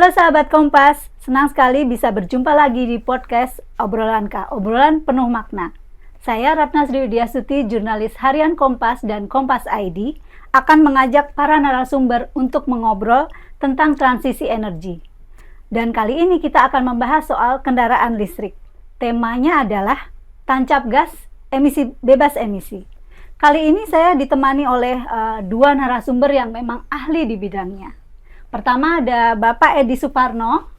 Halo sahabat Kompas, senang sekali bisa berjumpa lagi di podcast Obrolan K, obrolan penuh makna. Saya Ratna Sri Widyasuti, jurnalis harian Kompas dan Kompas ID, akan mengajak para narasumber untuk mengobrol tentang transisi energi. Dan kali ini kita akan membahas soal kendaraan listrik. Temanya adalah tancap gas, bebas emisi. Kali ini saya ditemani oleh dua narasumber yang memang ahli di bidangnya. Pertama ada Bapak Edi Suparno,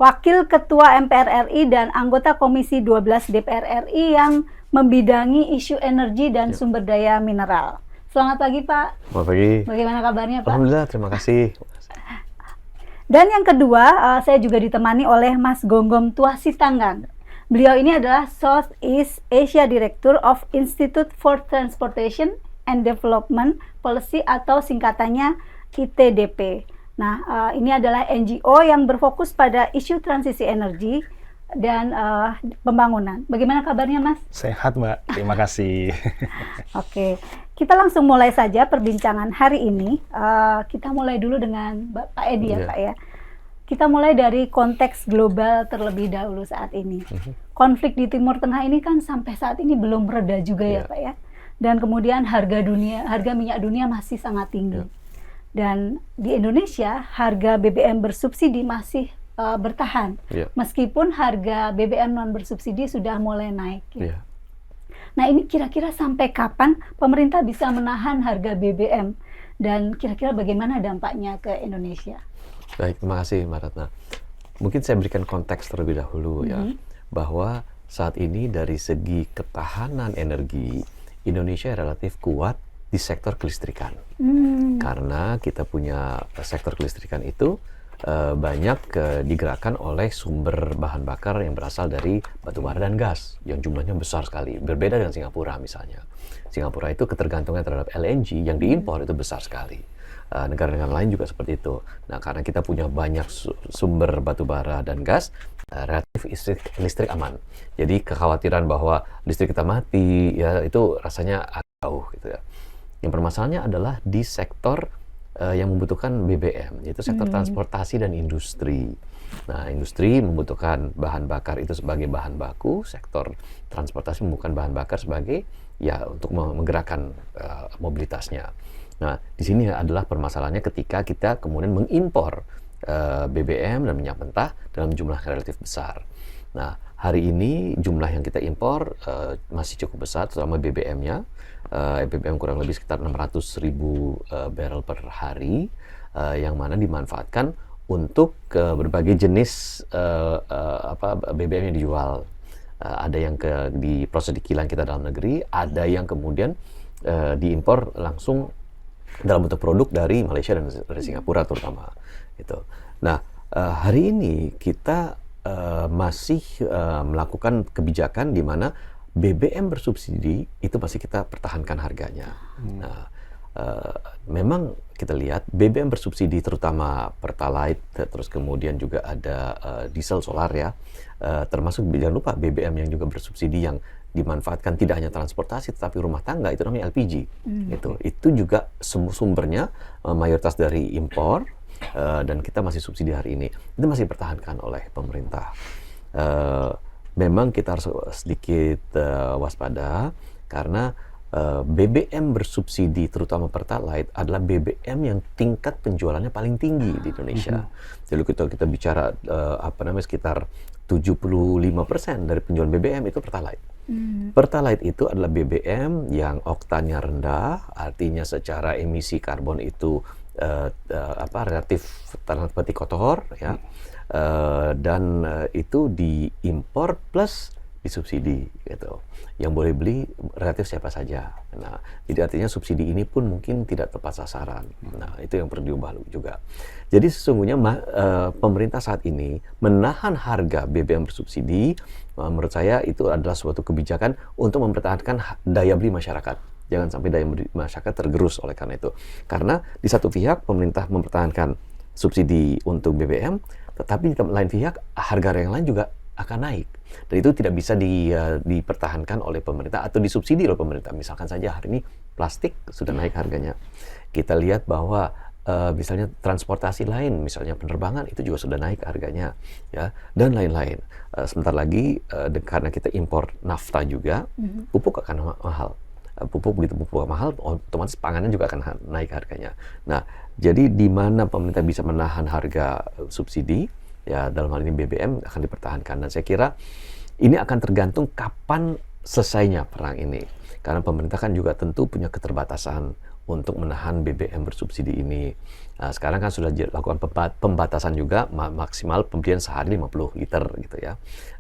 Wakil Ketua MPR RI dan anggota Komisi 12 DPR RI yang membidangi isu energi dan sumber daya mineral. Selamat pagi Pak. Selamat pagi. Bagaimana kabarnya Pak? Alhamdulillah, terima kasih. Dan yang kedua, saya juga ditemani oleh Mas Gonggom Tuasitanggang. Beliau ini adalah Southeast Asia Director of Institute for Transportation and Development Policy atau singkatannya ITDP. Nah, ini adalah NGO yang berfokus pada isu transisi energi dan pembangunan. Bagaimana kabarnya, Mas? Sehat, Mbak. Terima kasih. Oke, kita langsung mulai saja perbincangan hari ini. Kita mulai dulu dengan Pak Edi ya, Pak ya. Kita mulai dari konteks global terlebih dahulu saat ini. Konflik di Timur Tengah ini kan sampai saat ini belum reda juga ya, Pak ya. Dan kemudian harga minyak dunia masih sangat tinggi. Dan di Indonesia harga BBM bersubsidi masih bertahan, meskipun harga BBM non bersubsidi sudah mulai naik. Nah ini kira-kira sampai kapan pemerintah bisa menahan harga BBM dan kira-kira bagaimana dampaknya ke Indonesia? Baik, terima kasih Mbak Ratna. Mungkin saya berikan konteks terlebih dahulu ya, bahwa saat ini dari segi ketahanan energi Indonesia relatif kuat di sektor kelistrikan. Karena kita punya sektor kelistrikan itu banyak digerakkan oleh sumber bahan bakar yang berasal dari batu bara dan gas yang jumlahnya besar sekali. Berbeda dengan Singapura misalnya. Singapura itu ketergantungan terhadap LNG yang diimpor itu besar sekali. Negara-negara lain juga seperti itu. Nah, karena kita punya banyak sumber batu bara dan gas, relatif listrik aman. Jadi kekhawatiran bahwa listrik kita mati ya itu rasanya agak jauh gitu ya. Yang permasalahannya adalah di sektor yang membutuhkan BBM, yaitu sektor transportasi dan industri. Nah, industri membutuhkan bahan bakar itu sebagai bahan baku, sektor transportasi membutuhkan bahan bakar sebagai ya untuk menggerakkan mobilitasnya. Nah, di sini adalah permasalahannya ketika kita kemudian mengimpor BBM dan minyak mentah dalam jumlah relatif besar. Nah, hari ini jumlah yang kita impor masih cukup besar, terutama BBM-nya. BBM kurang lebih sekitar 600.000 barrel per hari, yang mana dimanfaatkan untuk berbagai jenis BBM yang dijual. Ada yang diproses di kilang kita dalam negeri, ada yang kemudian diimpor langsung dalam bentuk produk dari Malaysia dan dari Singapura terutama. Gitu. Nah, hari ini kita masih melakukan kebijakan di mana BBM bersubsidi itu masih kita pertahankan harganya. Nah, memang kita lihat BBM bersubsidi terutama Pertalite, terus kemudian juga ada diesel solar ya, termasuk jangan lupa BBM yang juga bersubsidi yang dimanfaatkan tidak hanya transportasi tetapi rumah tangga itu namanya LPG. Itu juga sumbernya mayoritas dari impor. Dan kita masih subsidi hari ini, itu masih dipertahankan oleh pemerintah. Memang kita harus sedikit waspada karena BBM bersubsidi terutama Pertalite adalah BBM yang tingkat penjualannya paling tinggi di Indonesia. Jadi kita bicara sekitar 75% dari penjualan BBM itu Pertalite. Pertalite itu adalah BBM yang oktannya rendah, artinya secara emisi karbon itu relatif tanda petik kotor ya, dan itu diimpor plus disubsidi gitu. Yang boleh beli relatif siapa saja. Nah, jadi artinya subsidi ini pun mungkin tidak tepat sasaran. Nah, itu yang perlu diubah juga. Jadi sesungguhnya pemerintah saat ini menahan harga BBM bersubsidi, menurut saya itu adalah suatu kebijakan untuk mempertahankan daya beli masyarakat. Jangan sampai daya beli masyarakat tergerus oleh karena itu. Karena di satu pihak pemerintah mempertahankan subsidi untuk BBM, tetapi di lain pihak harga yang lain juga akan naik. Dan itu tidak bisa dipertahankan oleh pemerintah atau disubsidi oleh pemerintah. Misalkan saja hari ini plastik sudah naik harganya. Kita lihat bahwa misalnya transportasi lain, misalnya penerbangan itu juga sudah naik harganya, ya, dan lain-lain. Sebentar lagi karena kita impor nafta juga, pupuk akan mahal. Begitu pupuk mahal, otomatis pangannya juga akan naik harganya. Nah, jadi di mana pemerintah bisa menahan harga subsidi, ya dalam hal ini BBM akan dipertahankan. Dan saya kira ini akan tergantung kapan selesainya perang ini. Karena pemerintah kan juga tentu punya keterbatasan untuk menahan BBM bersubsidi ini. Nah, sekarang kan sudah dilakukan pembatasan juga, maksimal pembelian sehari 50 liter gitu ya.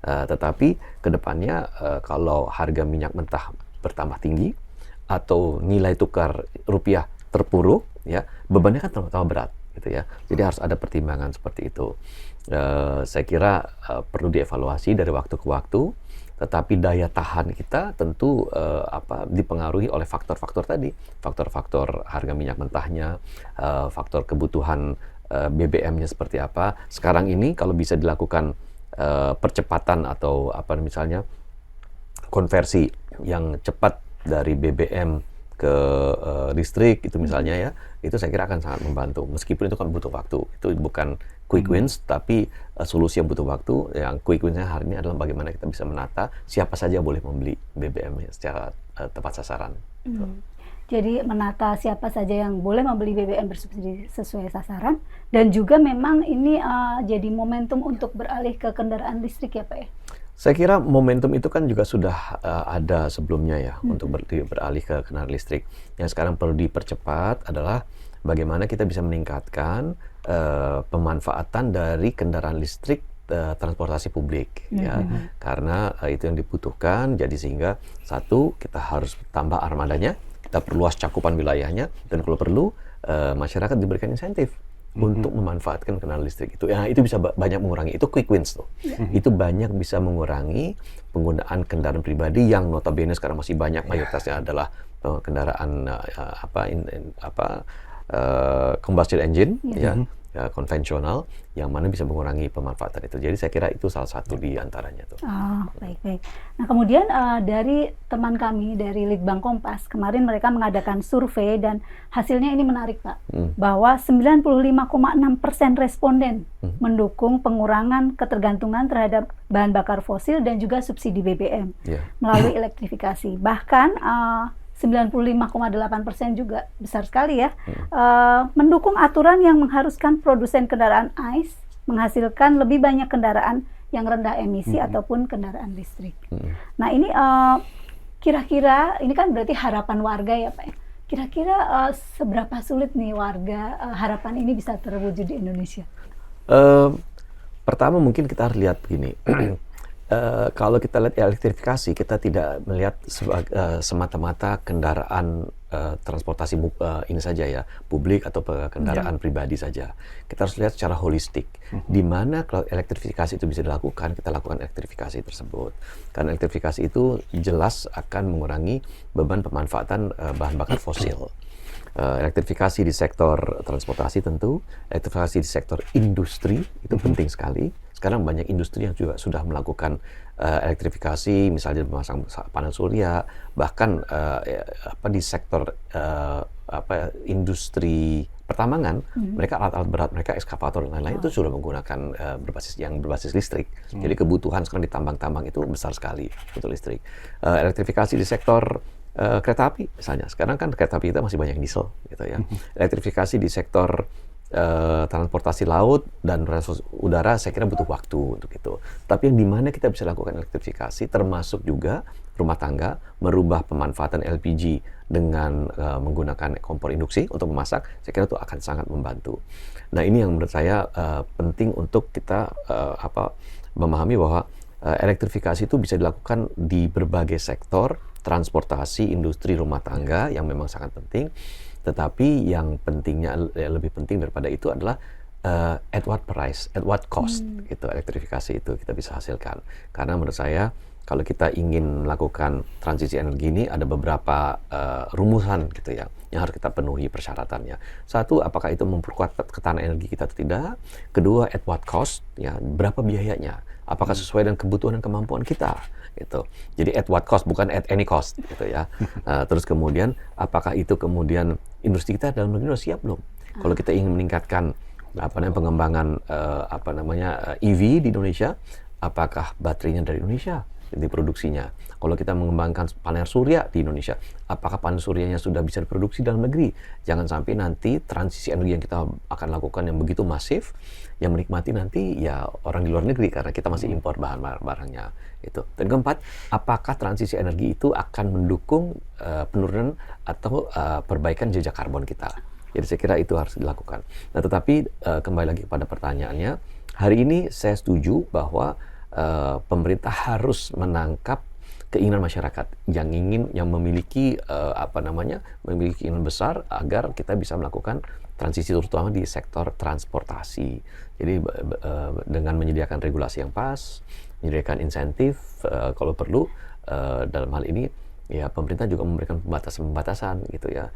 Tetapi kedepannya kalau harga minyak mentah bertambah tinggi atau nilai tukar rupiah terpuruk, ya bebannya kan tambah berat gitu ya. Jadi harus ada pertimbangan seperti itu. Saya kira perlu dievaluasi dari waktu ke waktu. Tetapi daya tahan kita tentu dipengaruhi oleh faktor-faktor tadi, faktor-faktor harga minyak mentahnya, faktor kebutuhan BBM-nya seperti apa. Sekarang ini kalau bisa dilakukan percepatan atau misalnya konversi yang cepat dari BBM ke listrik itu misalnya ya, itu saya kira akan sangat membantu. Meskipun itu kan butuh waktu, itu bukan quick wins, tapi solusi yang butuh waktu. Yang quick wins-nya hari ini adalah bagaimana kita bisa menata siapa saja boleh membeli BBM secara tepat sasaran. Jadi menata siapa saja yang boleh membeli BBM bersubsidi sesuai sasaran, dan juga memang ini jadi momentum untuk beralih ke kendaraan listrik ya Pak ya? Saya kira momentum itu kan juga sudah ada sebelumnya ya, untuk beralih ke kendaraan listrik. Yang sekarang perlu dipercepat adalah bagaimana kita bisa meningkatkan pemanfaatan dari kendaraan listrik transportasi publik ya, karena itu yang dibutuhkan. Jadi sehingga satu, kita harus tambah armadanya, kita perluas cakupan wilayahnya, dan kalau perlu masyarakat diberikan insentif untuk memanfaatkan kendaraan listrik itu. Ya, itu bisa banyak mengurangi, itu quick wins tuh. Itu banyak bisa mengurangi penggunaan kendaraan pribadi yang notabene sekarang masih banyak mayoritasnya adalah kendaraan combustion engine ya, konvensional, yang mana bisa mengurangi pemanfaatan itu. Jadi saya kira itu salah satu di antaranya tuh. Oh, baik. Nah, kemudian dari teman kami dari Litbang Kompas, kemarin mereka mengadakan survei dan hasilnya ini menarik, Pak. Bahwa 95,6% responden mendukung pengurangan ketergantungan terhadap bahan bakar fosil dan juga subsidi BBM melalui elektrifikasi. Bahkan 95,8% juga besar sekali ya, mendukung aturan yang mengharuskan produsen kendaraan ICE menghasilkan lebih banyak kendaraan yang rendah emisi ataupun kendaraan listrik. Nah ini kira-kira ini kan berarti harapan warga ya Pak. Kira-kira seberapa sulit nih warga harapan ini bisa terwujud di Indonesia? Pertama mungkin kita harus lihat begini. Kalau kita lihat elektrifikasi, kita tidak melihat semata-mata kendaraan transportasi ini saja ya, publik atau kendaraan pribadi saja. Kita harus lihat secara holistik. Di mana kalau elektrifikasi itu bisa dilakukan, kita lakukan elektrifikasi tersebut. Karena elektrifikasi itu jelas akan mengurangi beban pemanfaatan bahan bakar fosil. Elektrifikasi di sektor transportasi tentu, elektrifikasi di sektor industri itu penting sekali. Sekarang banyak industri yang juga sudah melakukan elektrifikasi, misalnya memasang panel surya, bahkan di sektor industri pertambangan, mereka alat-alat berat, mereka ekskavator dan lain-lain itu sudah menggunakan berbasis listrik. Jadi kebutuhan sekarang di tambang-tambang itu besar sekali untuk listrik. Elektrifikasi di sektor kereta api misalnya, sekarang kan kereta api kita masih banyak diesel gitu ya. Elektrifikasi di sektor transportasi laut dan udara saya kira butuh waktu untuk itu. Tapi yang dimana kita bisa lakukan elektrifikasi termasuk juga rumah tangga, merubah pemanfaatan LPG dengan menggunakan kompor induksi untuk memasak, saya kira itu akan sangat membantu. Nah ini yang menurut saya penting untuk kita memahami bahwa elektrifikasi itu bisa dilakukan di berbagai sektor, transportasi, industri, rumah tangga yang memang sangat penting. Tetapi yang pentingnya, lebih penting daripada itu adalah at what price, at what cost gitu, elektrifikasi itu kita bisa hasilkan. Karena menurut saya kalau kita ingin melakukan transisi energi ini ada beberapa rumusan gitu ya yang harus kita penuhi persyaratannya. Satu, apakah itu memperkuat ketahanan energi kita atau tidak? Kedua, at what cost, ya berapa biayanya? Apakah sesuai dengan kebutuhan dan kemampuan kita? Gitu. Jadi at what cost, bukan at any cost gitu ya. Terus kemudian apakah itu kemudian industri kita dalam negeri sudah siap belum? Kalau kita ingin meningkatkan pengembangan EV di Indonesia, apakah baterainya dari Indonesia diproduksinya? Kalau kita mengembangkan panel surya di Indonesia, apakah panel suryanya sudah bisa diproduksi dalam negeri? Jangan sampai nanti transisi energi yang kita akan lakukan yang begitu masif, yang menikmati nanti ya orang di luar negeri karena kita masih impor barangnya itu. Dan keempat, apakah transisi energi itu akan mendukung penurunan atau perbaikan jejak karbon kita? Jadi saya kira itu harus dilakukan. Nah, tetapi kembali lagi pada pertanyaannya, hari ini saya setuju bahwa pemerintah harus menangkap keinginan masyarakat yang memiliki memiliki keinginan besar agar kita bisa melakukan transisi terutama di sektor transportasi. Jadi dengan menyediakan regulasi yang pas, menyediakan insentif kalau perlu, dalam hal ini ya pemerintah juga memberikan pembatasan gitu ya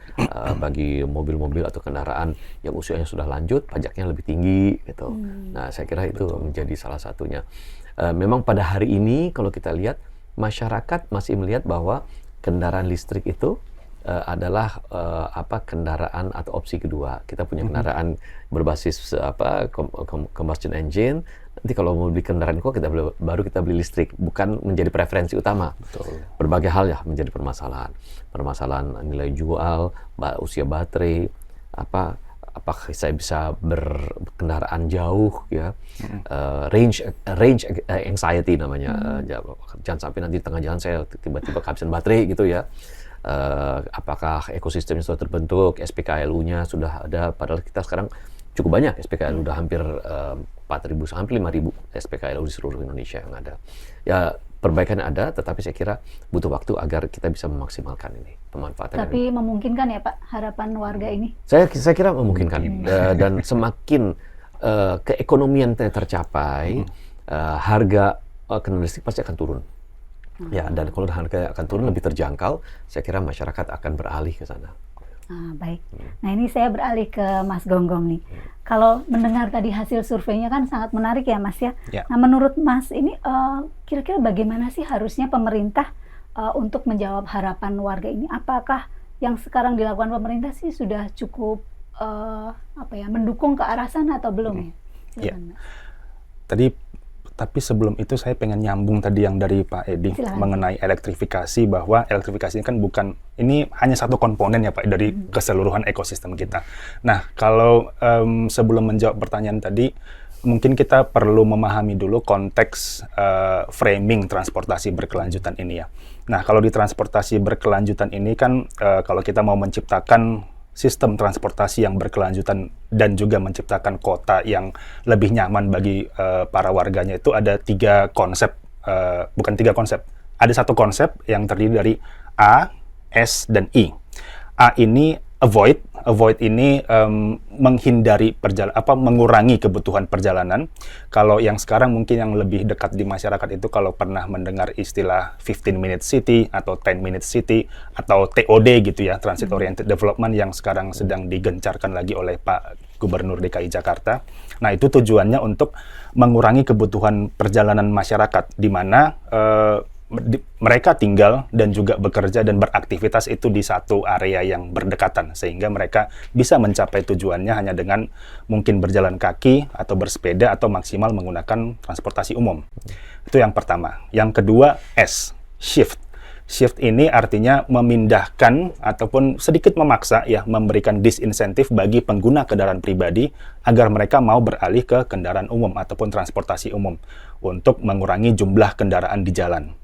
bagi mobil-mobil atau kendaraan yang usianya sudah lanjut, pajaknya lebih tinggi gitu. Nah, saya kira itu menjadi salah satunya. Memang pada hari ini kalau kita lihat masyarakat masih melihat bahwa kendaraan listrik itu adalah kendaraan atau opsi kedua. Kita punya kendaraan berbasis combustion engine. Nanti kalau mau beli kendaraan kok baru kita beli listrik, bukan menjadi preferensi utama. Betul. Berbagai hal ya menjadi permasalahan nilai jual, usia baterai, apakah saya bisa berkendaraan jauh ya, range anxiety namanya. Jangan sampai nanti di tengah jalan saya tiba-tiba kehabisan baterai gitu ya. Apakah ekosistemnya sudah terbentuk, SPKLU-nya sudah ada, padahal kita sekarang cukup banyak SPKLU, udah hampir 4.000, hampir 5.000 SPKLU di seluruh Indonesia yang ada. Ya, perbaikan ada, tetapi saya kira butuh waktu agar kita bisa memaksimalkan ini, pemanfaatan. Tapi memungkinkan ya Pak, harapan warga ini? Saya kira memungkinkan. Dan semakin keekonomian tercapai, harga kendaraan listrik pasti akan turun. Ya, dan kalau harga akan turun lebih terjangkau, saya kira masyarakat akan beralih ke sana. Baik. Nah, ini saya beralih ke Mas Gonggong nih. Kalau mendengar tadi hasil surveinya kan sangat menarik ya Mas ya. Nah, menurut Mas ini kira-kira bagaimana sih harusnya pemerintah untuk menjawab harapan warga ini? Apakah yang sekarang dilakukan pemerintah sih sudah cukup mendukung ke arah sana atau belum? Ya. Tapi sebelum itu saya pengen nyambung tadi yang dari Pak Edi mengenai elektrifikasi, bahwa elektrifikasi ini hanya satu komponen ya Pak dari keseluruhan ekosistem kita. Nah, kalau sebelum menjawab pertanyaan tadi, mungkin kita perlu memahami dulu konteks framing transportasi berkelanjutan ini ya. Nah, kalau di transportasi berkelanjutan ini kan kalau kita mau menciptakan sistem transportasi yang berkelanjutan dan juga menciptakan kota yang lebih nyaman bagi para warganya, itu ada ada satu konsep yang terdiri dari A, S, dan I. A ini avoid ini menghindari mengurangi kebutuhan perjalanan. Kalau yang sekarang mungkin yang lebih dekat di masyarakat itu kalau pernah mendengar istilah 15-minute city atau 10-minute city atau TOD gitu ya, Transit Oriented Development, yang sekarang sedang digencarkan lagi oleh Pak Gubernur DKI Jakarta. Nah, itu tujuannya untuk mengurangi kebutuhan perjalanan masyarakat, di mana mereka tinggal dan juga bekerja dan beraktivitas itu di satu area yang berdekatan, sehingga mereka bisa mencapai tujuannya hanya dengan mungkin berjalan kaki atau bersepeda atau maksimal menggunakan transportasi umum. Itu yang pertama. Yang kedua, S, shift. Shift ini artinya memindahkan ataupun sedikit memaksa ya, memberikan disinsentif bagi pengguna kendaraan pribadi agar mereka mau beralih ke kendaraan umum ataupun transportasi umum untuk mengurangi jumlah kendaraan di jalan.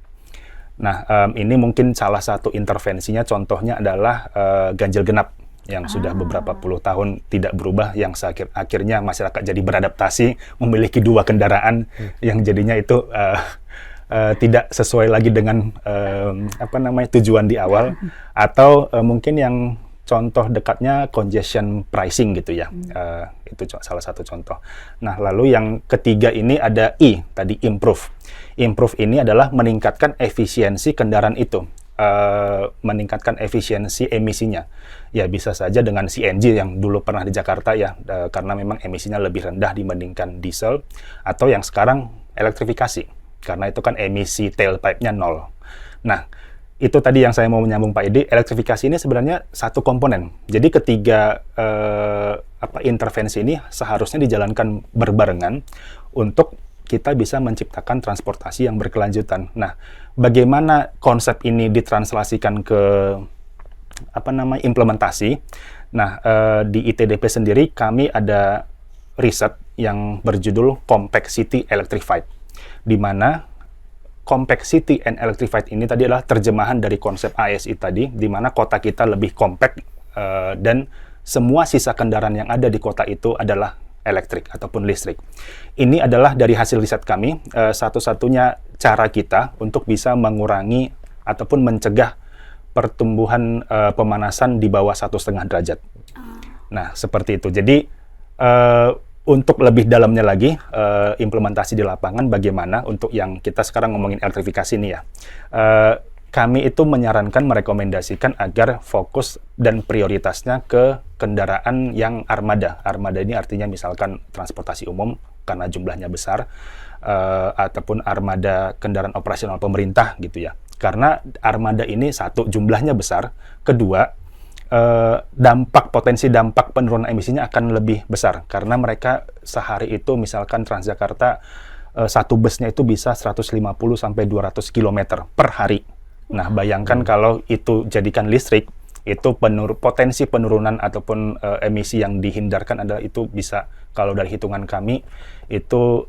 Nah, ini mungkin salah satu intervensinya, contohnya adalah ganjil genap yang sudah beberapa puluh tahun tidak berubah, yang akhirnya masyarakat jadi beradaptasi memiliki 2 kendaraan yang jadinya itu tidak sesuai lagi dengan tujuan di awal, atau mungkin yang contoh dekatnya congestion pricing gitu ya. Itu salah satu contoh. Nah, lalu yang ketiga ini ada I, tadi improve. Improve ini adalah meningkatkan efisiensi kendaraan itu, meningkatkan efisiensi emisinya. Ya, bisa saja dengan CNG yang dulu pernah di Jakarta ya, karena memang emisinya lebih rendah dibandingkan diesel, atau yang sekarang elektrifikasi, karena itu kan emisi tailpipe-nya 0. Nah, itu tadi yang saya mau menyambung Pak Edi, elektrifikasi ini sebenarnya satu komponen. Jadi ketiga intervensi ini seharusnya dijalankan berbarengan untuk kita bisa menciptakan transportasi yang berkelanjutan. Nah, bagaimana konsep ini ditranslasikan ke implementasi? Nah, di ITDP sendiri kami ada riset yang berjudul Compact City Electrified, di mana Compact City and Electrified ini tadi adalah terjemahan dari konsep ASI tadi, di mana kota kita lebih compact dan semua sisa kendaraan yang ada di kota itu adalah elektrik ataupun listrik. Ini adalah dari hasil riset kami, satu-satunya cara kita untuk bisa mengurangi ataupun mencegah pertumbuhan pemanasan di bawah 1,5 derajat. Nah, seperti itu. Jadi, untuk lebih dalamnya lagi, implementasi di lapangan bagaimana untuk yang kita sekarang ngomongin elektrifikasi ini ya. Kami itu menyarankan, merekomendasikan agar fokus dan prioritasnya ke kendaraan yang armada. Armada ini artinya misalkan transportasi umum karena jumlahnya besar, ataupun armada kendaraan operasional pemerintah gitu ya. Karena armada ini satu, jumlahnya besar, kedua, potensi dampak penurunan emisinya akan lebih besar. Karena mereka sehari itu misalkan Transjakarta, satu busnya itu bisa 150-200 km per hari. Nah, bayangkan kalau itu jadikan listrik, itu potensi penurunan ataupun emisi yang dihindarkan adalah itu bisa, kalau dari hitungan kami, itu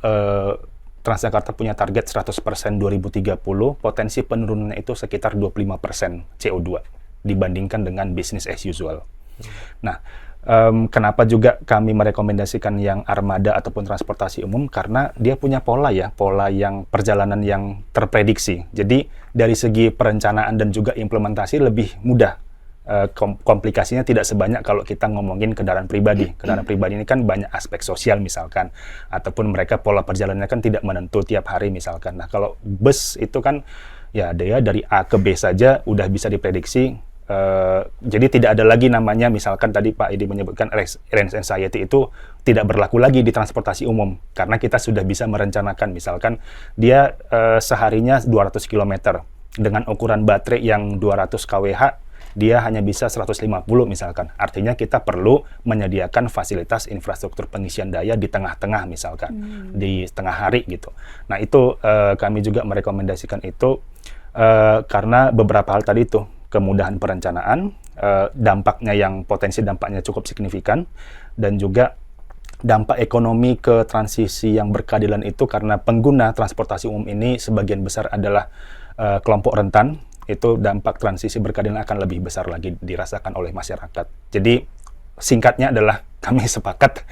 Transjakarta punya target 100% 2030, potensi penurunannya itu sekitar 25% CO2 dibandingkan dengan business as usual. Nah, kenapa juga kami merekomendasikan yang armada ataupun transportasi umum? Karena dia punya pola yang perjalanan yang terprediksi. Jadi dari segi perencanaan dan juga implementasi lebih mudah. Komplikasinya tidak sebanyak kalau kita ngomongin kendaraan pribadi. Kendaraan pribadi ini kan banyak aspek sosial misalkan, ataupun mereka pola perjalanannya kan tidak menentu tiap hari misalkan. Nah, kalau bus itu kan ya dia dari A ke B saja udah bisa diprediksi. Jadi tidak ada lagi namanya, misalkan tadi Pak Edi menyebutkan range anxiety itu tidak berlaku lagi di transportasi umum karena kita sudah bisa merencanakan, misalkan dia seharinya 200 km dengan ukuran baterai yang 200 kWh, dia hanya bisa 150 misalkan. Artinya kita perlu menyediakan fasilitas infrastruktur pengisian daya di tengah-tengah misalkan, di tengah hari gitu. Nah, itu kami juga merekomendasikan itu karena beberapa hal tadi itu, kemudahan perencanaan, potensi dampaknya cukup signifikan, dan juga dampak ekonomi ke transisi yang berkeadilan itu karena pengguna transportasi umum ini sebagian besar adalah kelompok rentan, itu dampak transisi berkeadilan akan lebih besar lagi dirasakan oleh masyarakat. Jadi singkatnya adalah kami sepakat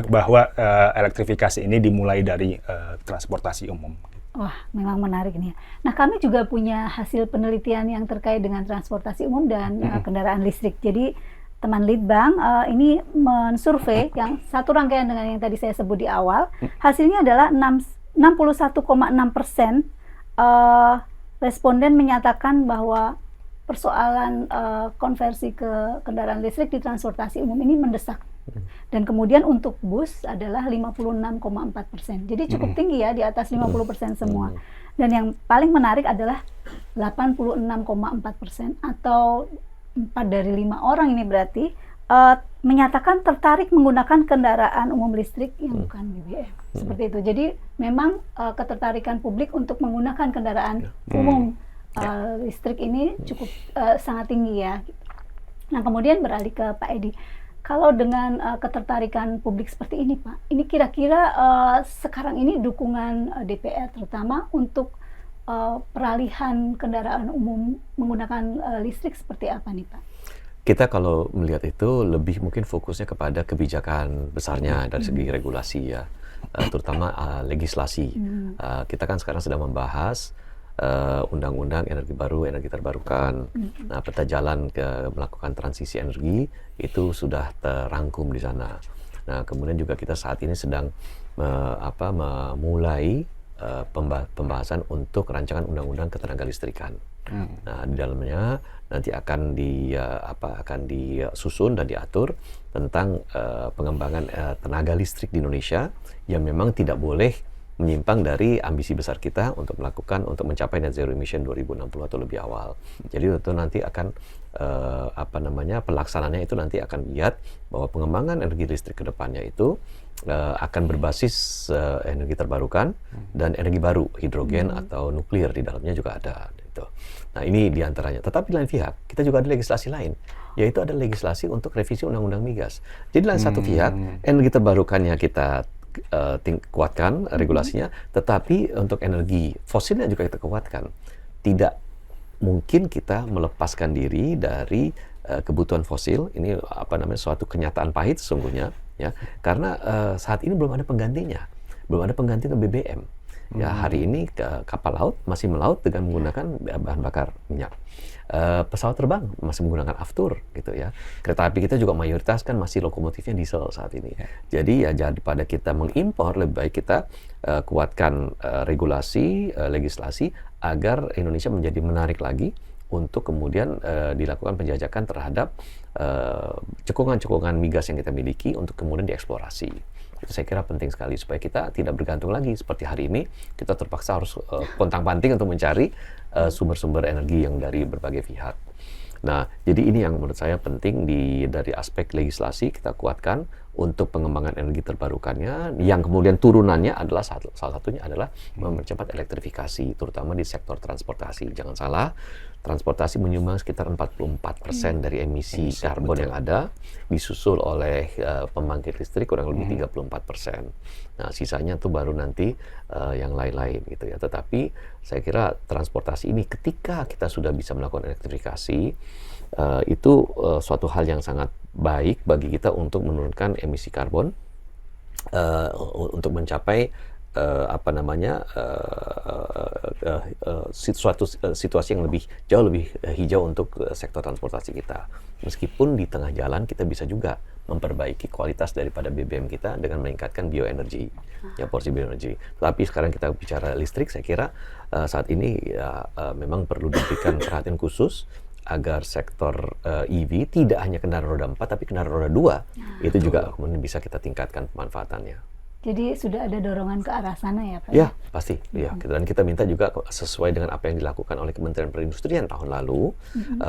bahwa elektrifikasi ini dimulai dari transportasi umum. Wah, memang menarik nih. Nah, kami juga punya hasil penelitian yang terkait dengan transportasi umum dan kendaraan listrik. Jadi, teman Litbang ini mensurvei yang satu rangkaian dengan yang tadi saya sebut di awal. Hasilnya adalah 61,6% responden menyatakan bahwa persoalan konversi ke kendaraan listrik di transportasi umum ini mendesak. Dan kemudian untuk bus adalah 56,4%. Jadi cukup tinggi ya, di atas 50% semua. Dan yang paling menarik adalah 86,4% atau 4 dari 5 orang ini berarti menyatakan tertarik menggunakan kendaraan umum listrik yang bukan BBM. Seperti itu. Jadi memang ketertarikan publik untuk menggunakan kendaraan umum listrik ini cukup sangat tinggi ya. Nah, kemudian beralih ke Pak Edi. Kalau dengan ketertarikan publik seperti ini, Pak, ini kira-kira sekarang ini dukungan DPR terutama untuk peralihan kendaraan umum menggunakan listrik seperti apa nih, Pak? Kita kalau melihat itu lebih mungkin fokusnya kepada kebijakan besarnya dari segi regulasi ya, terutama legislasi. Kita kan sekarang sedang membahas undang-undang energi baru, energi terbarukan. Nah, peta jalan ke melakukan transisi energi itu sudah terangkum di sana. Nah, kemudian juga kita saat ini sedang memulai pembahasan untuk rancangan undang-undang ketenaga listrikan. Nah, di dalamnya nanti akan disusun dan diatur tentang pengembangan tenaga listrik di Indonesia yang memang tidak boleh menyimpang dari ambisi besar kita untuk mencapai net zero emission 2060 atau lebih awal. Jadi itu nanti akan pelaksanaannya itu nanti akan lihat bahwa pengembangan energi listrik ke depannya itu akan berbasis energi terbarukan dan energi baru, hidrogen atau nuklir di dalamnya juga ada. Gitu. Nah ini diantaranya. Tetapi di lain pihak kita juga ada legislasi lain, yaitu ada legislasi untuk revisi undang-undang migas. Jadi lain satu pihak energi terbarukannya kita kuatkan regulasinya, tetapi untuk energi fosilnya juga kita kuatkan. Tidak mungkin kita melepaskan diri dari kebutuhan fosil. Ini suatu kenyataan pahit sesungguhnya, ya, karena saat ini belum ada penggantinya, belum ada pengganti untuk BBM. Ya, hari ini kapal laut masih melaut dengan menggunakan bahan bakar minyak. Pesawat terbang masih menggunakan aftur, gitu ya. Kereta api kita juga mayoritas kan masih lokomotifnya diesel saat ini. Jadi ya daripada kita mengimpor, lebih baik kita kuatkan regulasi, legislasi agar Indonesia menjadi menarik lagi untuk kemudian dilakukan penjajakan terhadap cekungan-cekungan migas yang kita miliki untuk kemudian dieksplorasi. Itu saya kira penting sekali supaya kita tidak bergantung lagi seperti hari ini kita terpaksa harus pontang-panting untuk mencari sumber-sumber energi yang dari berbagai pihak. Nah, jadi ini yang menurut saya penting dari aspek legislasi kita kuatkan untuk pengembangan energi terbarukannya, yang kemudian turunannya adalah salah satunya adalah mempercepat elektrifikasi, terutama di sektor transportasi. Jangan salah, transportasi menyumbang sekitar 44% dari emisi karbon yang ada, disusul oleh pembangkit listrik kurang lebih 34%. Nah, sisanya tuh baru nanti yang lain-lain gitu ya. Tetapi saya kira transportasi ini ketika kita sudah bisa melakukan elektrifikasi, itu suatu hal yang sangat baik bagi kita untuk menurunkan emisi karbon, untuk mencapai suatu situasi yang jauh lebih hijau untuk sektor transportasi kita. Meskipun di tengah jalan kita bisa juga memperbaiki kualitas daripada BBM kita dengan meningkatkan bioenergi, ya, porsi bioenergi. Tapi sekarang kita bicara listrik, saya kira saat ini memang perlu diberikan perhatian khusus agar sektor EV tidak hanya kendaraan roda 4 tapi kendaraan roda 2 itu juga kemudian bisa kita tingkatkan pemanfaatannya. Jadi sudah ada dorongan ke arah sana ya Pak? Ya, pasti. Ya. Dan kita minta juga sesuai dengan apa yang dilakukan oleh Kementerian Perindustrian tahun lalu,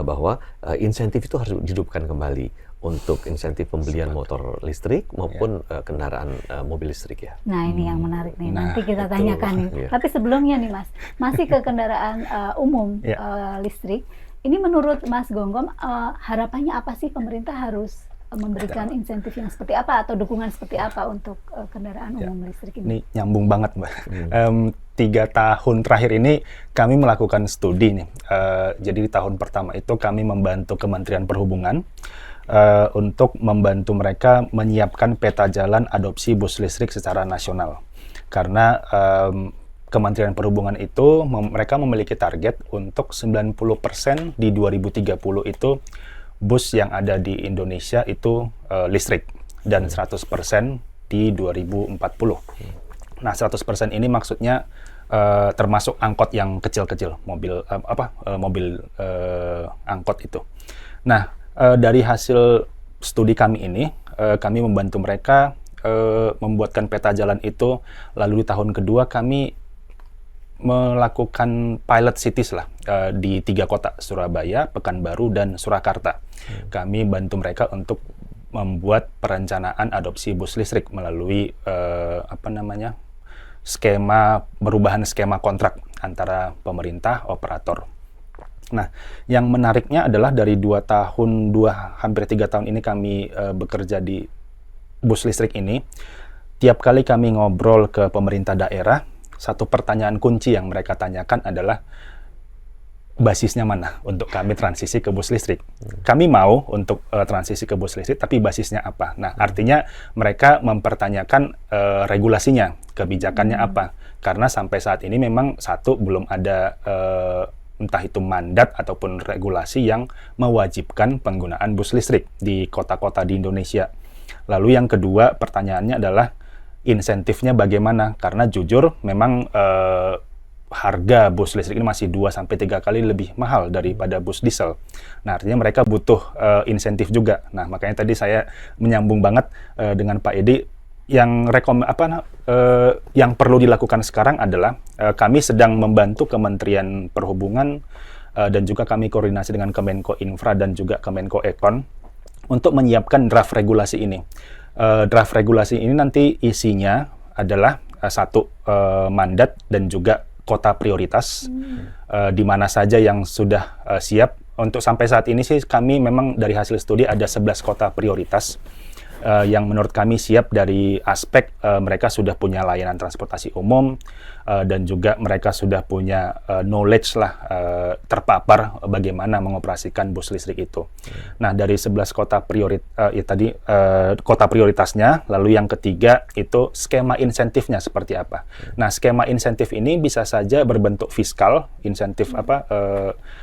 bahwa insentif itu harus dihidupkan kembali untuk insentif pembelian motor listrik maupun kendaraan mobil listrik ya. Nah ini yang menarik nih, nanti kita tanyakan nih. Tapi sebelumnya nih Mas, masih ke kendaraan umum listrik. Ini menurut Mas Gonggom, harapannya apa sih pemerintah harus memberikan insentif yang seperti apa atau dukungan seperti apa untuk kendaraan umum listrik ini? Ini nyambung banget Mbak. 3 tahun terakhir ini kami melakukan studi nih. Jadi di tahun pertama itu kami membantu Kementerian Perhubungan untuk membantu mereka menyiapkan peta jalan adopsi bus listrik secara nasional. Karena Kementerian Perhubungan itu mereka memiliki target untuk 90% di 2030 itu bus yang ada di Indonesia itu listrik dan 100% di 2040. Nah, 100% ini maksudnya termasuk angkot yang kecil-kecil, mobil angkot itu. Nah, dari hasil studi kami ini, kami membantu mereka membuatkan peta jalan itu. Lalu di tahun kedua kami melakukan pilot cities lah di 3 kota, Surabaya, Pekanbaru, dan Surakarta. Kami bantu mereka untuk membuat perencanaan adopsi bus listrik melalui perubahan skema kontrak antara pemerintah operator. Nah, yang menariknya adalah dari hampir 3 tahun ini kami bekerja di bus listrik ini. Tiap kali kami ngobrol ke pemerintah daerah, satu pertanyaan kunci yang mereka tanyakan adalah basisnya mana untuk kami transisi ke bus listrik. Kami mau untuk transisi ke bus listrik, tapi basisnya apa? Nah, artinya mereka mempertanyakan regulasinya, kebijakannya apa. Karena sampai saat ini memang belum ada entah itu mandat ataupun regulasi yang mewajibkan penggunaan bus listrik di kota-kota di Indonesia. Lalu yang kedua pertanyaannya adalah insentifnya bagaimana? Karena jujur memang harga bus listrik ini masih 2-3 kali lebih mahal daripada bus diesel. Nah, artinya mereka butuh insentif juga. Nah, makanya tadi saya menyambung banget dengan Pak Edi, yang perlu dilakukan sekarang adalah kami sedang membantu Kementerian Perhubungan dan juga kami koordinasi dengan Kemenko Infra dan juga Kemenko Ekon untuk menyiapkan draft regulasi ini. Draft regulasi ini nanti isinya adalah satu mandat dan juga kota prioritas di mana saja yang sudah siap. Untuk sampai saat ini sih kami memang dari hasil studi ada 11 kota prioritas yang menurut kami siap dari aspek mereka sudah punya layanan transportasi umum dan juga mereka sudah punya knowledge lah terpapar bagaimana mengoperasikan bus listrik itu. Nah, dari 11 kota kota prioritasnya, lalu yang ketiga itu skema insentifnya seperti apa. Nah, skema insentif ini bisa saja berbentuk fiskal, insentif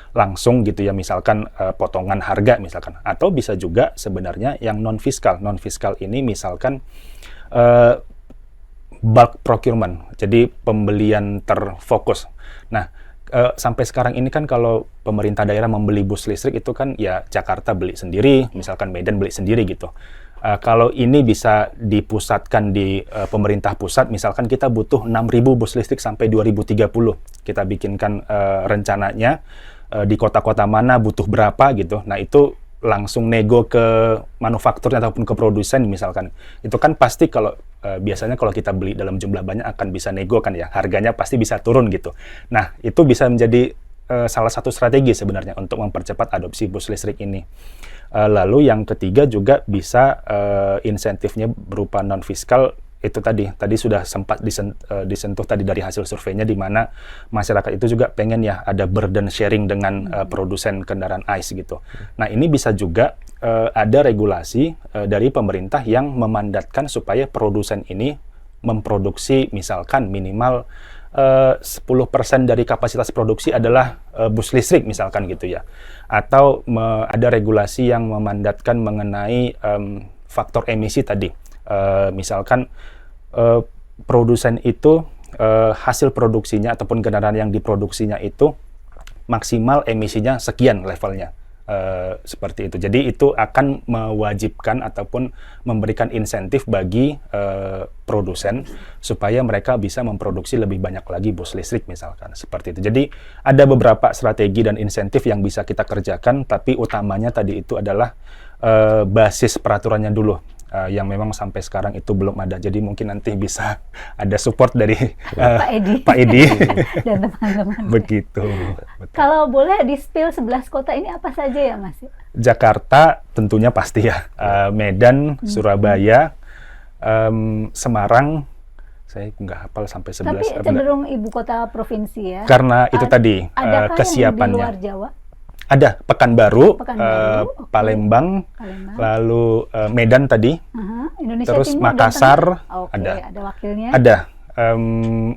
langsung gitu ya, misalkan potongan harga misalkan, atau bisa juga sebenarnya yang non fiskal. Non fiskal ini misalkan bulk procurement, jadi pembelian terfokus. Nah, sampai sekarang ini kan kalau pemerintah daerah membeli bus listrik itu kan ya Jakarta beli sendiri, misalkan Medan beli sendiri gitu. Kalau ini bisa dipusatkan di pemerintah pusat, misalkan kita butuh 6.000 bus listrik sampai 2030. Kita bikinkan rencananya di kota-kota mana butuh berapa gitu. Nah, itu langsung nego ke manufakturnya ataupun ke produsen misalkan. Itu kan pasti kalau biasanya kalau kita beli dalam jumlah banyak akan bisa nego kan ya, harganya pasti bisa turun gitu. Nah, itu bisa menjadi salah satu strategi sebenarnya untuk mempercepat adopsi bus listrik ini. Lalu yang ketiga juga bisa insentifnya berupa non fiskal. Itu tadi sudah sempat disentuh tadi dari hasil surveinya, di mana masyarakat itu juga pengen ya ada burden sharing dengan produsen kendaraan ICE gitu. Nah, ini bisa juga ada regulasi dari pemerintah yang memandatkan supaya produsen ini memproduksi misalkan minimal 10% dari kapasitas produksi adalah bus listrik misalkan gitu ya. Atau ada regulasi yang memandatkan mengenai faktor emisi tadi. Misalkan produsen itu hasil produksinya ataupun kendaraan yang diproduksinya itu maksimal emisinya sekian levelnya, seperti itu. Jadi itu akan mewajibkan ataupun memberikan insentif bagi produsen supaya mereka bisa memproduksi lebih banyak lagi bus listrik misalkan, seperti itu. Jadi ada beberapa strategi dan insentif yang bisa kita kerjakan, tapi utamanya tadi itu adalah basis peraturannya dulu. Yang memang sampai sekarang itu belum ada. Jadi mungkin nanti bisa ada support dari Pak Edi dan teman-teman. Begitu. Betul. Kalau boleh di-spill 11 kota ini apa saja ya, Mas? Jakarta tentunya pasti ya. Medan, Surabaya, Semarang, saya nggak hafal sampai 11. Tapi cenderung ibu kota provinsi ya. Karena itu tadi kesiapannya. Yang di luar Jawa? Ada Pekanbaru, Palembang, lalu Medan tadi, Indonesia terus Timur, Makassar, ada wakilnya.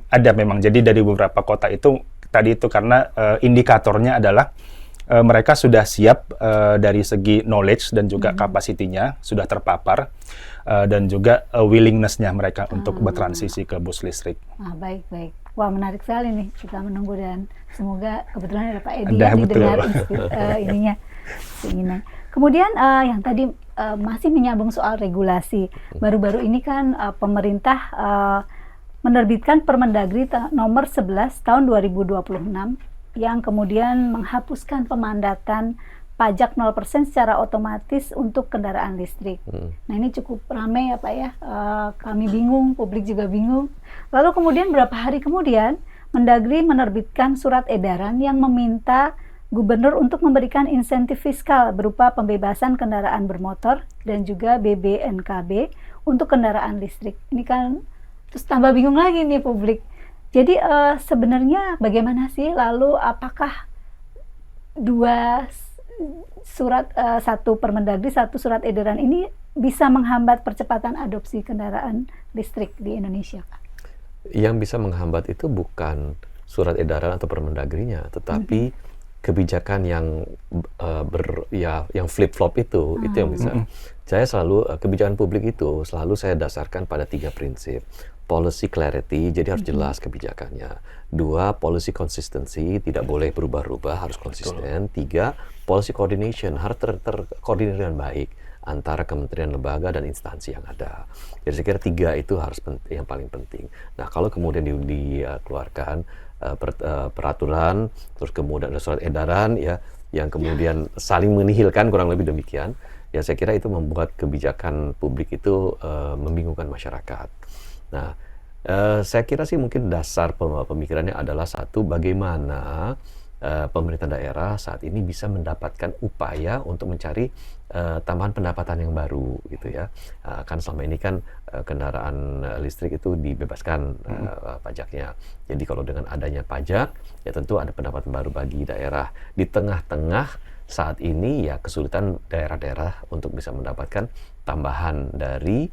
Ada memang. Jadi dari beberapa kota itu tadi itu karena indikatornya adalah mereka sudah siap dari segi knowledge dan juga kapasitinya sudah terpapar dan juga willingness-nya mereka untuk bertransisi ke bus listrik. Baik. Wah, menarik sekali nih, kita menunggu dan semoga kebetulan ada Pak Edi yang didengar keinginan. Kemudian yang tadi masih menyambung soal regulasi. Baru-baru ini kan pemerintah menerbitkan Permendagri nomor 11 tahun 2026 yang kemudian menghapuskan pemandatan pajak 0% secara otomatis untuk kendaraan listrik. Nah, ini cukup ramai ya Pak ya, kami bingung, publik juga bingung. Lalu kemudian beberapa hari kemudian, Mendagri menerbitkan surat edaran yang meminta gubernur untuk memberikan insentif fiskal berupa pembebasan kendaraan bermotor dan juga BBNKB untuk kendaraan listrik. Ini kan terus tambah bingung lagi nih publik. Jadi sebenarnya bagaimana sih, lalu apakah dua surat, satu Permendagri, satu surat edaran ini bisa menghambat percepatan adopsi kendaraan listrik di Indonesia, Pak? Yang bisa menghambat itu bukan surat edaran atau Permendagrinya, tetapi kebijakan yang yang flip-flop itu yang bisa. Saya selalu kebijakan publik itu selalu saya dasarkan pada 3 prinsip. Policy clarity, jadi harus jelas kebijakannya. 2, policy consistency, tidak boleh berubah-ubah, harus konsisten. 3, policy coordination, harus terkoordinir dengan baik antara kementerian, lembaga, dan instansi yang ada. Jadi saya kira 3 itu harus yang paling penting. Nah, kalau kemudian dikeluarkan peraturan, terus kemudian ada surat edaran ya, yang kemudian saling menihilkan, kurang lebih demikian, ya saya kira itu membuat kebijakan publik itu membingungkan masyarakat. Nah, saya kira sih mungkin dasar pemikirannya adalah satu, bagaimana pemerintah daerah saat ini bisa mendapatkan upaya untuk mencari tambahan pendapatan yang baru gitu ya. Kan selama ini kan kendaraan listrik itu dibebaskan pajaknya. Jadi kalau dengan adanya pajak ya tentu ada pendapatan baru bagi daerah. Di tengah-tengah saat ini ya kesulitan daerah-daerah untuk bisa mendapatkan tambahan dari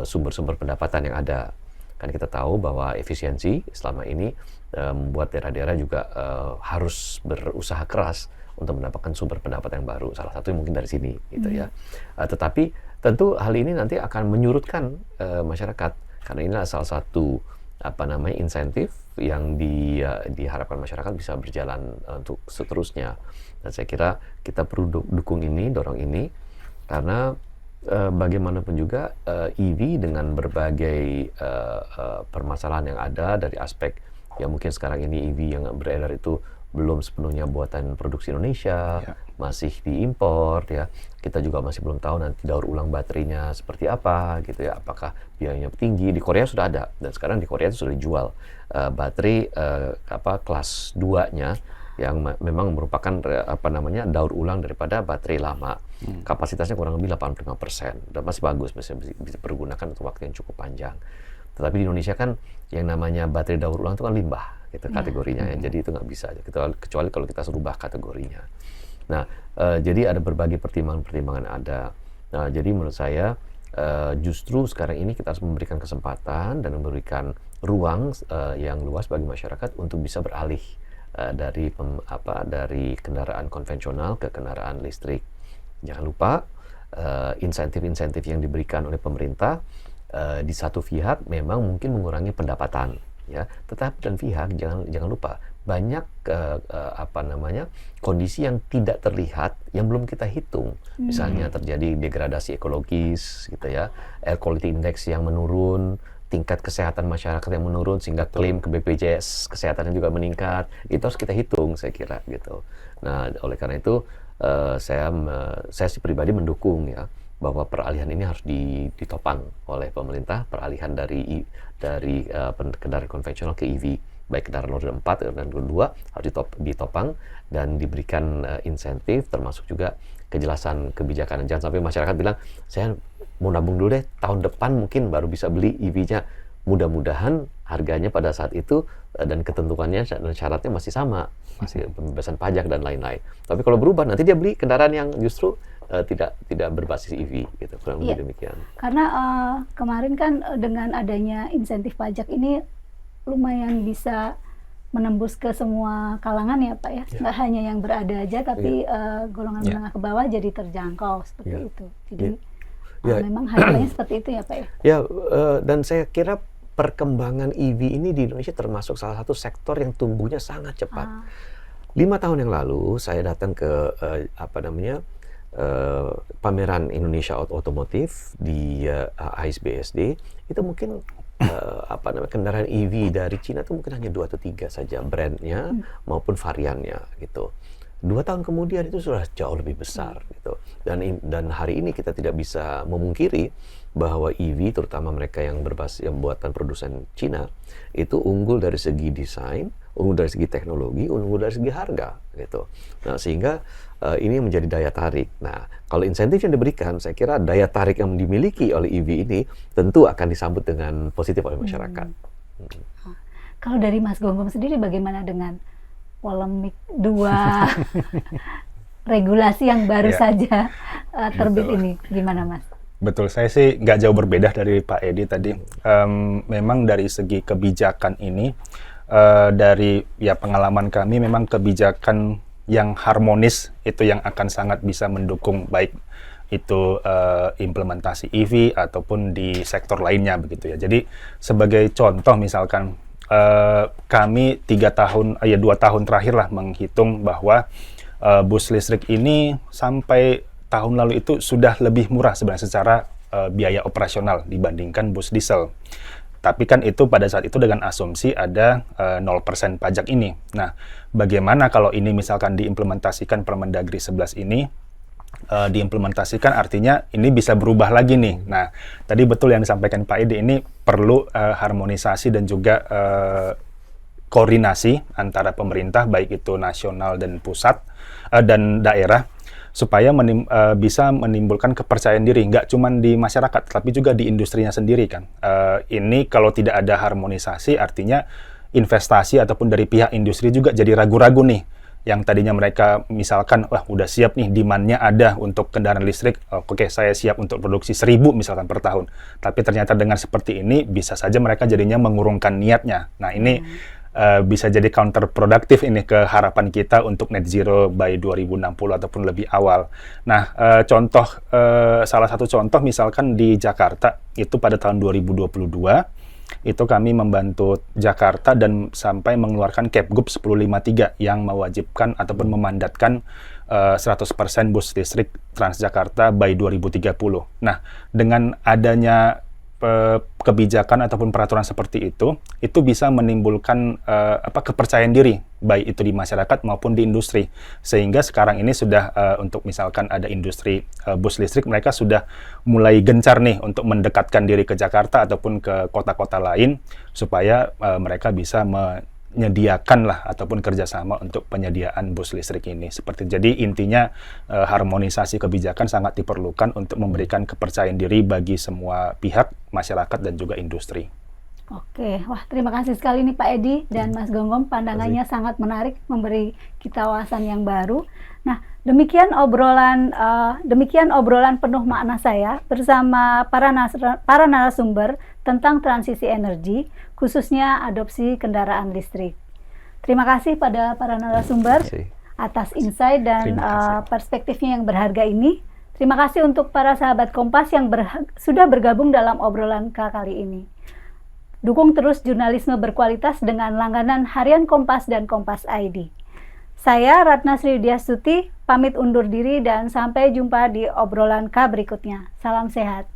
sumber-sumber pendapatan yang ada. Kan kita tahu bahwa efisiensi selama ini membuat daerah-daerah juga harus berusaha keras untuk mendapatkan sumber pendapatan yang baru. Salah satunya mungkin dari sini, gitu ya. Tetapi tentu hal ini nanti akan menyurutkan masyarakat, karena ini adalah salah satu insentif yang diharapkan masyarakat bisa berjalan untuk seterusnya. Dan saya kira kita perlu dukung ini, dorong ini, karena bagaimanapun juga EV dengan berbagai permasalahan yang ada dari aspek ya mungkin sekarang ini EV yang beredar itu belum sepenuhnya buatan produksi Indonesia, masih diimpor ya. Kita juga masih belum tahu nanti daur ulang baterainya seperti apa gitu ya. Apakah biayanya tinggi? Di Korea sudah ada, dan sekarang di Korea itu sudah dijual baterai kelas 2-nya yang memang merupakan daur ulang daripada baterai lama. Kapasitasnya kurang lebih 85% dan masih bagus, bisa dipergunakan untuk waktu yang cukup panjang. Tetapi di Indonesia kan yang namanya baterai daur ulang itu kan limbah gitu kategorinya ya. Jadi itu nggak bisa kecuali kalau kita rubah kategorinya. Nah, jadi ada berbagai pertimbangan-pertimbangan ada. Nah, jadi menurut saya justru sekarang ini kita harus memberikan kesempatan dan memberikan ruang yang luas bagi masyarakat untuk bisa beralih dari kendaraan konvensional ke kendaraan listrik. Jangan lupa insentif-insentif yang diberikan oleh pemerintah di satu pihak memang mungkin mengurangi pendapatan, ya. Tetapi dan pihak jangan lupa banyak kondisi yang tidak terlihat yang belum kita hitung. Misalnya terjadi degradasi ekologis, gitu ya, air quality index yang menurun, tingkat kesehatan masyarakat yang menurun sehingga klaim ke BPJS kesehatannya juga meningkat. Itu harus kita hitung, saya kira gitu. Nah, oleh karena itu saya pribadi mendukung ya bahwa peralihan ini harus ditopang oleh pemerintah, peralihan dari kendaraan konvensional ke EV, baik kendaraan roda 4 dan roda 2 harus ditopang dan diberikan insentif, termasuk juga kejelasan kebijakan. Jangan sampai masyarakat bilang, saya mau nabung dulu deh, tahun depan mungkin baru bisa beli EV-nya. Mudah-mudahan harganya pada saat itu dan ketentuannya dan syaratnya masih sama, masih pembebasan pajak dan lain-lain. Tapi kalau berubah, nanti dia beli kendaraan yang justru tidak berbasis EV, gitu. Kurang lebih demikian. Karena kemarin kan dengan adanya insentif pajak ini lumayan bisa menembus ke semua kalangan ya Pak ya. Nggak hanya yang berada aja, tapi golongan menengah ke bawah jadi terjangkau seperti itu. Jadi memang harganya seperti itu ya Pak ya. Ya, dan saya kira perkembangan EV ini di Indonesia termasuk salah satu sektor yang tumbuhnya sangat cepat. 5 tahun yang lalu saya datang ke pameran Indonesia Otomotif di AISBSD. Itu mungkin kendaraan EV dari Cina itu mungkin hanya 2 atau 3 saja brandnya maupun variannya gitu. 2 tahun kemudian itu sudah jauh lebih besar gitu. Dan hari ini kita tidak bisa memungkiri bahwa EV, terutama mereka yang berbasis buatan produsen Cina, itu unggul dari segi desain, unggul dari segi teknologi, unggul dari segi harga gitu. Nah, sehingga ini menjadi daya tarik. Nah, kalau insentif yang diberikan, saya kira daya tarik yang dimiliki oleh EV ini tentu akan disambut dengan positif oleh masyarakat. Kalau dari Mas Gonggong sendiri bagaimana dengan polemik 2 regulasi yang baru saja terbit ini? Gimana Mas? Betul, saya sih nggak jauh berbeda dari Pak Edi tadi. Memang dari segi kebijakan ini, dari pengalaman kami, memang kebijakan yang harmonis itu yang akan sangat bisa mendukung baik itu implementasi EV ataupun di sektor lainnya begitu ya. Jadi sebagai contoh misalkan kami 2 tahun terakhir lah menghitung bahwa bus listrik ini sampai tahun lalu itu sudah lebih murah sebenarnya secara biaya operasional dibandingkan bus diesel. Tapi kan itu pada saat itu dengan asumsi ada 0% pajak ini. Nah, bagaimana kalau ini misalkan diimplementasikan Permendagri 11 ini, diimplementasikan artinya ini bisa berubah lagi nih. Nah, tadi betul yang disampaikan Pak Edi, ini perlu harmonisasi dan juga koordinasi antara pemerintah, baik itu nasional dan pusat dan daerah, supaya bisa menimbulkan kepercayaan diri, nggak cuma di masyarakat, tapi juga di industrinya sendiri kan. Ini kalau tidak ada harmonisasi, artinya investasi ataupun dari pihak industri juga jadi ragu-ragu nih. Yang tadinya mereka misalkan, wah udah siap nih, demand-nya ada untuk kendaraan listrik, oke saya siap untuk produksi 1000 misalkan per tahun. Tapi ternyata dengan seperti ini, bisa saja mereka jadinya mengurungkan niatnya. Nah ini bisa jadi counterproduktif ini ke harapan kita untuk net zero by 2060 ataupun lebih awal. Nah, salah satu contoh misalkan di Jakarta itu pada tahun 2022 itu kami membantu Jakarta dan sampai mengeluarkan Kepgub 1053 yang mewajibkan ataupun memandatkan 100% bus listrik Transjakarta by 2030. Nah, dengan adanya kebijakan ataupun peraturan seperti itu bisa menimbulkan kepercayaan diri, baik itu di masyarakat maupun di industri. Sehingga sekarang ini sudah untuk misalkan ada industri bus listrik, mereka sudah mulai gencar nih untuk mendekatkan diri ke Jakarta ataupun ke kota-kota lain, supaya mereka bisa menyediakan lah ataupun kerjasama untuk penyediaan bus listrik ini. Jadi intinya harmonisasi kebijakan sangat diperlukan untuk memberikan kepercayaan diri bagi semua pihak, masyarakat dan juga industri. Oke, wah terima kasih sekali nih Pak Edi dan Mas Gonggong, pandangannya sangat menarik, memberi kita wawasan yang baru. Nah, demikian obrolan penuh makna saya bersama para narasumber tentang transisi energi, khususnya adopsi kendaraan listrik. Terima kasih pada para narasumber atas insight dan perspektifnya yang berharga ini. Terima kasih untuk para sahabat Kompas yang sudah bergabung dalam obrolan kali ini. Dukung terus jurnalisme berkualitas dengan langganan harian Kompas dan Kompas ID. Saya Ratna Sri Widyastuti, pamit undur diri dan sampai jumpa di obrolan K berikutnya. Salam sehat.